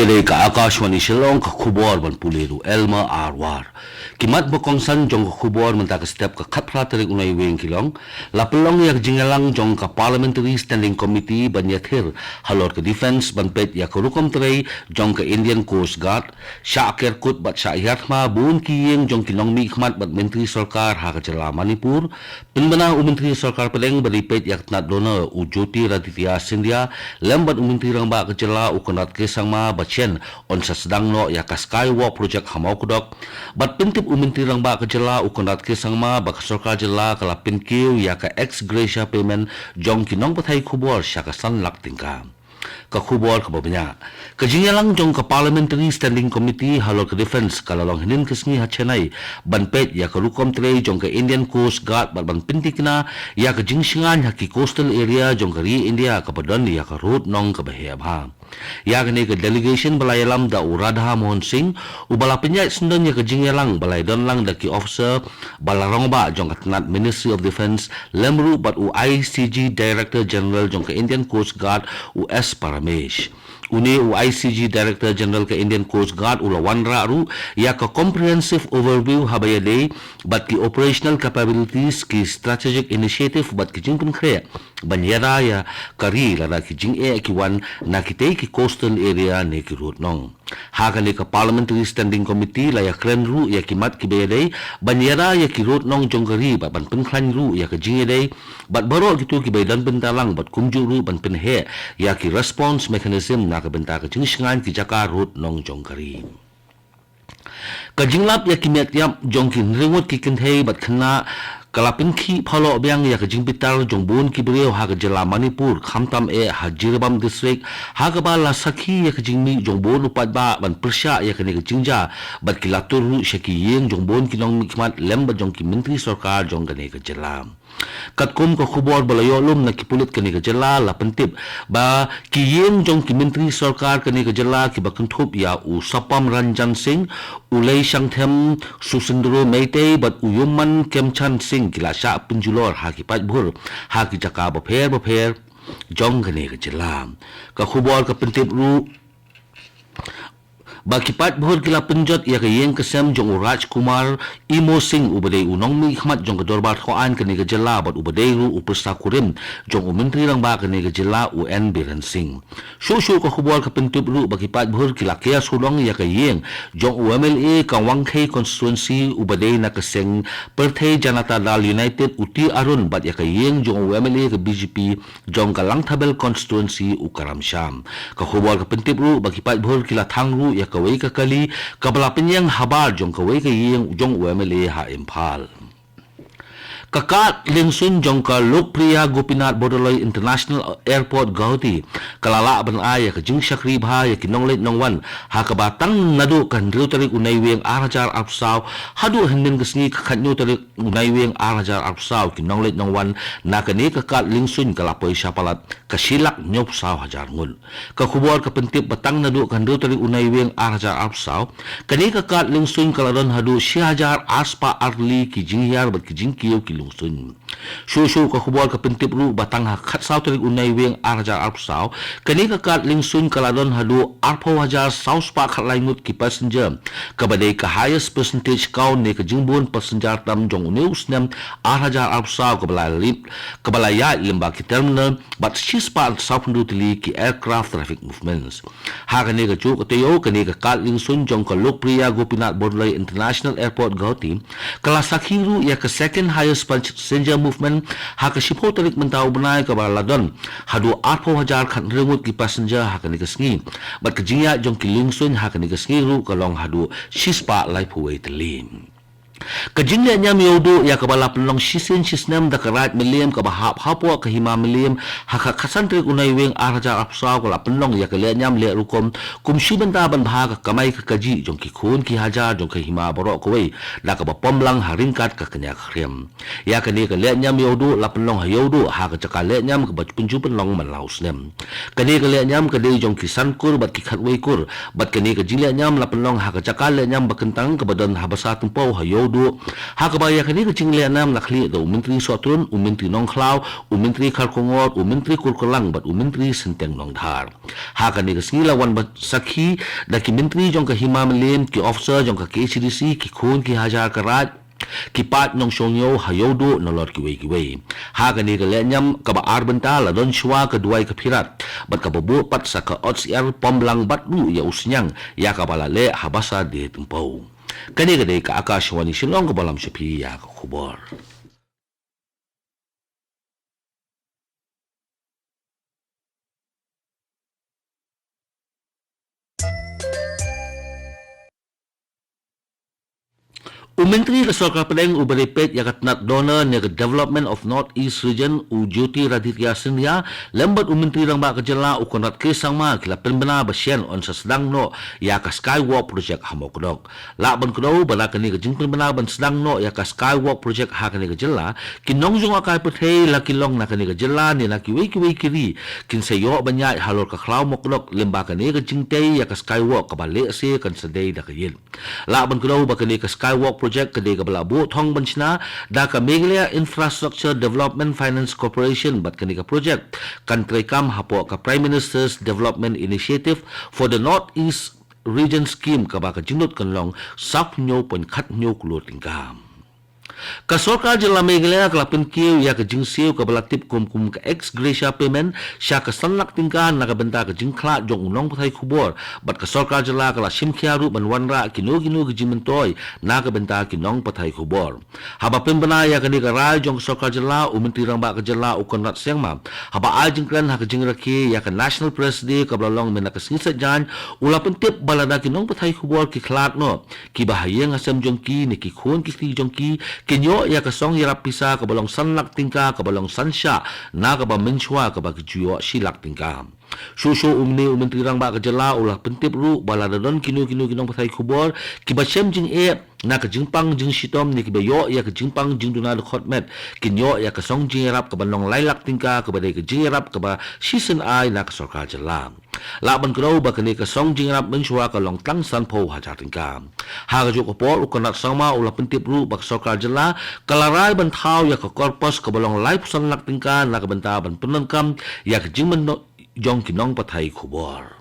Kabadai ka Akashwani Shillong ka khubor ban puliru Elma Arwar. Kimat bokongsan jong ka khubor man ta ka step ka khapra tarik unai weng kilong. Lapelong yak jingalang jong ka Parliamentary Standing Committee ban yathir halor ka defense ban pet yak rukom tray jong ka Indian Coast Guard. Syakir kut bat syayatma bun kiyeng jong kilong mi khmat bat Menteri Sarkar ha ka jala Manipur. Pinbana Menteri Sarkar peleng bari pet yak nat dona Ujoti Raditya Sindhya lembat Menteri rang ba ka jala ukonat kesang ma Bachen on sa sedang no ya ka Skywalk project hamau kudok bat pintip uminti rang ba ka jela ukonat ke sangma ba ka sarkar jela kala pinkiu ya ka ex gratia payment jong kinong pathai khubor sya ka san lak tingka ka khubor ka babnya ka jingalang jong ka Parliamentary Standing Committee halor ka defense kala long hinin kisni hachenai banpet ya ka rukom tre jong ka Indian Coast Guard bat ban pintikna ya ka jingsingan ha ki coastal area jong ka ri India ka padon ya ka road nong ka bahia bha ya ka ne ka delegation balai lam da Radha Mohan Singh ubala penyat sendon ya ka jingalang balai don lang da ki officer balarong ba jong ka tenat Ministry of Defense lemru bat ICG Director General jong ka Indian Coast Guard US Paramesh Uni ICG Director General ke Indian Coast Guard ulawan raru ya ka comprehensive overview habayade bat ki operational capabilities ki strategic initiative bat ki jingpun kre banyara ya kari lada ki jing ki wan na ki te ki coastal area ne ki road nong ha ka ne ka Parliamentary Standing Committee la ya kren ru ya ki mat ki bayade banyara ya ki road nong jongkari bat ban penklan ru ya ka jing ede bat baro gitu ki baydan bentalang bat kumju ru ban penhe ya ki response mechanism na ka benta ka jingsingan ki jaka road nong jongkari ka jinglap ya ki met yap jongkin ringot ki kinthei bat khna kalapin khi phalo byang ya ka jingpitar jongbun ki breu ha ka jela Manipur khamtam Hajirbam district ha ka bala sakhi ya ka jingmi jongbun upat ba ban persya ya ka ne ka jingja bat ki latur ru shaki yeng jongbun ki nong mikmat lem ba jong ki Menteri Sarkar jong ka ne ka jela katkum ka khubor balayolum na kipulit ka ne ka jela la pentip ba ki yeng jong ki Menteri Sarkar ka ne ka jela ki bakentup ya u Sapam Ranjan Singh ulai sangthem Susindro Meitei bat uyuman Kemchan Singh kila sya penjulor haki patbur haki jaka bapher jong ka ne ka jela ka khubor ka pentip ru Bakipat buhur kila penjot ya ka yeng kesem jong Raj Kumar Imo Singh ubadai unong mi khmat jong ka dorbat khoan ka ne ka jela bat ubadai ru upesta kurim jong menteri rang ba ka ne ka jela UN Biren Singh shu ka khubor ka pentip ru bakipat buhur kila kya sulong ya ka yeng jong UMLA ka Wangkhei constituency ubadai na kaseng Perthei Janata Dal United uti arun bat ya ka yeng jong UMLA ka BJP jong ka Langthabel constituency ukaram syam ka khubor ka pentip ru bakipat buhur kila thang ru ya kawai ka kali kabala penyang habar jong kawai ka yeng jong UMLA ha Impal Kakat lingsun jong ka Lokpriya Gopinath Bordoloi International Airport Gauhati kalala ban aya ka jing syakri bha ya kinonglet nongwan ha ka batang nadu kan riu tarik unai weng arajar apsaw hadu henden kesni ka khanyo tarik unai weng arajar apsaw kinonglet nongwan na ka ne kakat lingsun kalapoi syapalat kasilak nyop saw hajar ngul ka khubor ka pentip batang nadu kan riu tarik unai weng arajar apsaw kani kakat lingsun kaladon hadu syajar aspa arli ki jinghyar bat ki jingkiyo ki lungsun shu ka khubor ka pentip ru batang ha khat saw tarik unai weng arajar apsaw kani kakat lingsun kaladon hadu arpo hajar saw spa khat laingut ki passenger kabadai ka highest percentage kau ne ka jingbun passenger tam jong news nem arajar apsaw kabala ya lemba ki terminal bat shispa saw pundu tili ki aircraft traffic movements ha kani ka chu ka teyo kani ka kat lingsun jong ka Lokpriya Gopinath Bordoloi International Airport Gauhati kala sakhiru ya ka second highest passenger movement ha ka shipho tarik mentau benai ka baladon hadu arpo hajar khat rengut ki passenger ha ka ni kasngi bat ka jingya jong ki lingsun ha ka ni kasngi ru ka long hadu shispa lai phuwei telim kajingnya nyam yodo ya kabala pelong sisin sisnem da karat milim ka bahap hapo ka hima milim haka kasantrik unai weng araja apsaw kala pelong ya kale nyam le rukom kumshi benta ban bha ka kamai ka kaji jong ki khun ki haja jong ka hima borok koi da ka bapomlang haringkat ka kenya khrem ya kane ka le nyam yodo la pelong yodo ha ka chaka le nyam ka bat punju pelong man laus nem kane ka le nyam ka de jong ki sankur bat ki khatwei kur bat kane ka jile nyam la pelong ha ka chaka le nyam bakentang ka badan habasa tumpo hayo do ha ka ba ya kani ka jingle nam nakli do menteri sotrun menteri nong klau menteri kharkongor menteri kurkulang bat menteri senteng nong dhar ha kani ka sila wan bat sakhi da ki menteri jong ka himam lem ki officer jong ka KCDC ki khun ki hajar ka raj ki pat nong shongyo hayodo no lor ki wei ha ka ni ka lenyam ka ba arbenta la don shwa ka duai ka phirat bat ka bobo pat sa ka otsr pomlang bat lu ya usnyang ya ka bala le habasa de tempo kani ka de ka akashwani shillong ka balam shapi ya ka khubor Menteri Kesehatan Pedeng uberipet yang katnat donor ni development of North East Region Jyoti Raditya Sindhya lembat Menteri rang ba kejela ukonat kesang ma kila penbena basien on sedang no ya ka Skywalk project hamokdok la ban kdo bala kani ke jing penbena ban sedang no ya ka Skywalk project ha kani kejela kinong jong akai pethei la kilong na kani kejela ni na kiwi kiri kin sayo banyak halor ka klau mokdok lemba kani ke jing tei ya ka Skywalk ka bale se kan sedei da kayin la ban kdo ba kani ke Skywalk project kedai ka balabu thong banchna da ka Meghalaya Infrastructure Development Finance Corporation bat kani ka project kan trekam hapo ka Prime Minister's Development Initiative for the North East Region Scheme ka ba ka jinut kan long sap nyo pon khat nyo kulo tingkam ka Sarkar Jilla Meghalaya kelapin kiu ya ka jingsiu ka balatip kum ka ex gratia payment sya ka sanlak tingkan na ka benta ka jingkla jong unong pathai khubor bat ka Sarkar Jilla ka la simkhiaru banwanra kinu ka jimentoy na ka benta kinong pathai khubor haba pembena ya ka ni ka rai jong Sarkar Jilla Menteri rang ba ka Jilla ukonrat sengma haba a jingkran ha ka jingrakhi ya ka National Press Day ka blalong mena ka singsa jan ulapin tip balada kinong pathai khubor ki khlat no ki bahayeng asam jongki ni ki khun ki jongki kinyo ya kasong yarap pisa ka balong sanlak tingka ka balong sansya na ka ba menchwa ka ba kijuyo silak tingka Shusho Menteri rang ba ka Jilla ulah pentip ru baladon kinong pathai khubor ki ba chem jing na ka jingpang jing sitom ni ki ba yo ya ka jingpang jing duna de khotmet kinyo ya ka song jing yarap ka balong lailak tingka ka ba de ka jing yarap ka ba season ai na ka Sarkar Jilla laban kro ba kani ka song jing yarap menchwa ka long tang san pho hajar tingka ha ka jo ko por ukonat sangma ulah pentip ru ba Sarkar Jilla kalarai ban thau ya ka korpus ka balong life sanlak tingka na ka benta ban penangkam ya ka jing jong kinong pathai khubor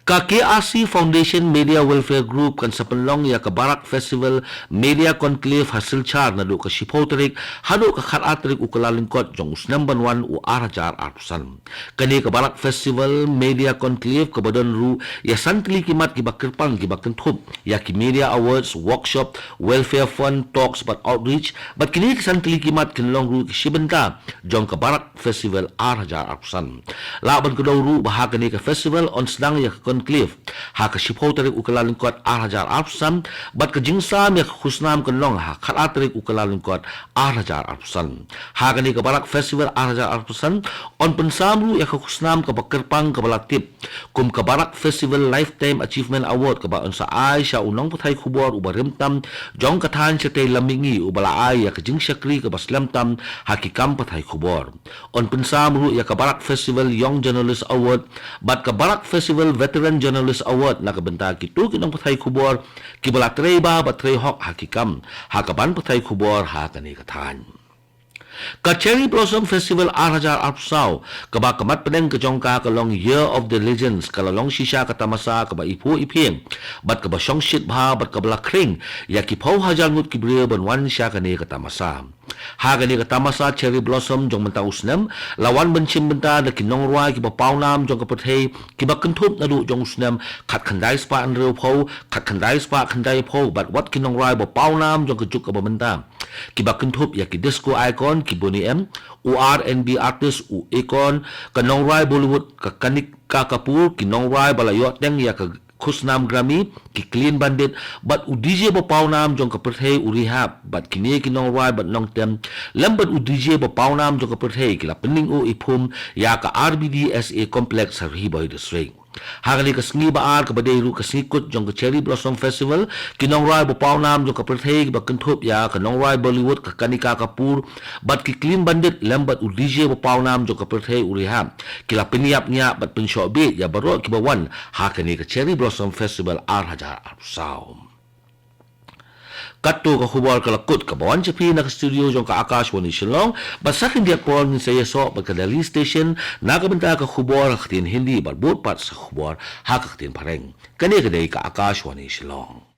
ka KRC Foundation Media Welfare Group kan sa panlong ya ka Barak Festival Media Conclave hasil char na do ka Shipotrik hado ka kharatrik ukalalingkot jong usnam banwan u arajar arpusan kani ka Barak Festival Media Conclave ka badon ru ya santli kimat ki bakirpang ki bakenthup ya ki Media Awards Workshop Welfare Fund Talks but Outreach but kini ka santli kimat kinlong ru ki Shibenta jong ka Barak Festival arajar arpusan laban ka daw ru bahag kani ka festival on sedang ya conclave ha ka shipho tarik ukalalingkot arajar arpusan bat ka jingsam ya khusnam kanlong ha kharat tarik ukalalingkot arajar arpusan ha kani ka Barak Festival arajar arpusan on pensamru ya khusnam ka bakirpang ka balatip kum ka Barak Festival Lifetime Achievement Award ka ba on sa ai sya unong pathai khubor ubarimtam jong kathan sa tay lamingi ubala ai ya ka jingsyakri ka baslamtam hakikam pathai khubor on pensamru ya ka Barak Festival Young Journalist Award bat ka Barak Festival Veteran Journalist Award na kabenta kitu kinong pathai khubor kibala treba ba tre hok hakikam hakaban pathai khubor ha kani kathan ka Cherry Blossom Festival arajar arpsaw kaba kamat pedeng ke jongka kalong Year of the Legends kalalong shisha katamasa kaba ipu iping bat kaba shongshit bha bat kabla kring ya ki phau hajar ngut kibre banwan sha kani katamasa ha kani katamasa Cherry Blossom jong menta usnam lawan benchim benta da kinong roi ki ba paunam jong ka pathei ki ba kenthup na du jong usnam khat khandai spa an reu phau khat khandai spa khandai phau bat wat kinong roi ba paunam jong ka juk ka ba benta ki ba kenthup ya ki disco icon ki Boney M u R&B artist u icon kanong rai Bollywood ka Kanika Kapoor kinong rai balayot teng ya ka khusnam Grammy ki Clean Bandit but u DJ ba paunam jong ka perthei u rehab but kini kinong rai but nong tem lambat u DJ ba paunam jong ka perthei kila pening u iphum ya ka RBDSA complex sa Riboy district Hakali ka sngi baar ka badeiru ka snikut jong ka Cherry Blossom Festival kinong rai bo paunam jong ka perthei ba kenthup ya kanong rai Bollywood ka Kanika Kapoor bat ki Clean Bandit lambat u DJ bo paunam jong ka perthei u rehab kila peniap nya bat penshobe ya baro ki bawan hakani ka Cherry Blossom Festival ar hajar arsaw Kato ka khubor ka lakot ka bawan chapi na ka studio jong ka Akashwani Shillong basakin dia pon sa yeso pagkadali station nakabenta ka khubor katin hindi barbot pat sa khubor hakaktin pareng kani kadai ka Akashwani Shillong.